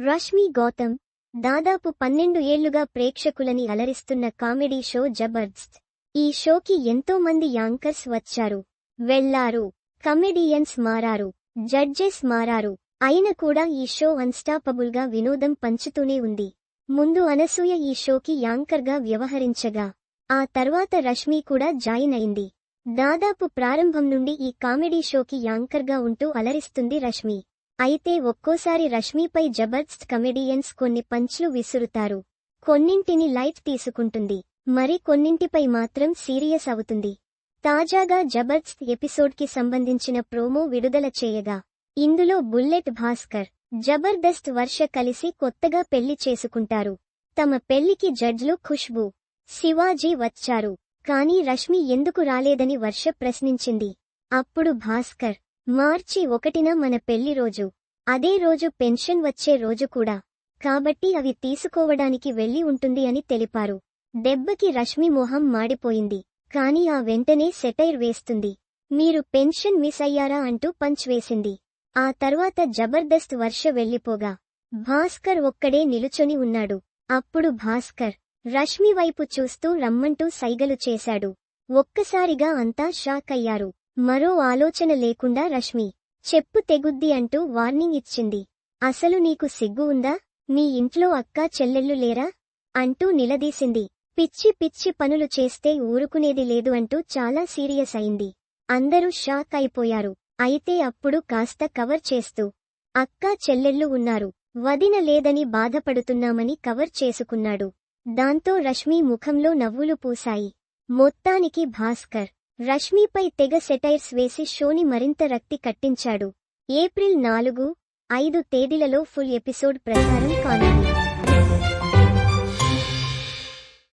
రష్మి గౌతమ్ దాదాపు 12 ఏళ్లుగా ప్రేక్షకులని అలరిస్తున్న comedy show Jabardasth. ఈ షోకి ఎంతో మంది యాంకర్స్ వచ్చారు, వెళ్లారు, కమెడియన్స్ మారారు, జడ్జెస్ మారారు. అయినా కూడా ఈ షో అన్స్టాపబుల్ గా వినోదం పంచుతూనే ఉంది. ముందు అనసూయ ఈ షోకి యాంకర్గా వ్యవహరించగా, ఆ తర్వాత రష్మి కూడా జాయిన్ అయింది. దాదాపు ప్రారంభం నుండి ఈ కామెడీ షోకి యాంకర్గా ఉంటూ అలరిస్తుంది రష్మి. అయితే ఒక్కోసారి రష్మిపై జబర్దస్త్ కమెడియన్స్ కొన్ని పంచ్లు విసురుతారు. కొన్నింటిని లైట్ తీసుకుంటుంది, మరి కొన్నింటిపై మాత్రం సీరియస్ అవుతుంది. తాజాగా జబర్దస్త్ ఎపిసోడ్కి సంబంధించిన ప్రోమో విడుదల చేయగా, ఇందులో బుల్లెట్ భాస్కర్, జబర్దస్త్ వర్ష కలిసి కొత్తగా పెళ్లి చేసుకుంటారు. తమ పెళ్లికి జడ్జ్లు ఖుష్బూ, శివాజీ వచ్చారు, కానీ రష్మి ఎందుకు రాలేదని వర్ష ప్రశ్నించింది. అప్పుడు భాస్కర్, మార్చి 1న మన పెళ్లి రోజు, అదే రోజు పెన్షన్ వచ్చే రోజు కూడా, కాబట్టి అవి తీసుకోవడానికి వెళ్లి ఉంటుంది అని తెలిపారు. దెబ్బకి రష్మి మొహం మాడిపోయింది, కానీ ఆ వెంటనే సెటైర్ వేస్తుంది. మీరు పెన్షన్ మిస్ అయ్యారా అంటూ పంచ్ వేసింది. ఆ తర్వాత జబర్దస్త్ వర్ష వెళ్లిపోగా భాస్కర్ ఒక్కడే నిలుచొని ఉన్నాడు. అప్పుడు భాస్కర్ రష్మి వైపు చూస్తూ రమ్మంటూ సైగలు చేశాడు. ఒక్కసారిగా అంతా షాక్ అయ్యారు. మరో ఆలోచన లేకుండా రష్మి, చెప్పు తెగుద్ది అంటూ వార్నింగ్ ఇచ్చింది. అసలు నీకు సిగ్గు ఉందా? మీ ఇంట్లో అక్కా చెల్లెళ్ళు లేరా అంటూ నిలదీసింది. పిచ్చి పిచ్చి పనులు చేస్తే ఊరుకునేది లేదు అంటూ చాలా సీరియస్ అయింది. అందరూ షాక్ అయిపోయారు. అయితే అప్పుడు కాస్త కవర్ చేస్తూ, అక్కా చెల్లెళ్ళు ఉన్నారు, వదిన లేదని బాధపడుతున్నామని కవర్ చేసుకున్నాడు. దాంతో రష్మి ముఖంలో నవ్వులు పూశాయి. మొత్తానికి భాస్కర్ రష్మిపై తెగ సెటైర్స్ వేసి షోని మరింత రక్తి కట్టించాడు. ఏప్రిల్ 4, 5 తేదీలలో ఫుల్ ఎపిసోడ్ ప్రసారం కానుంది.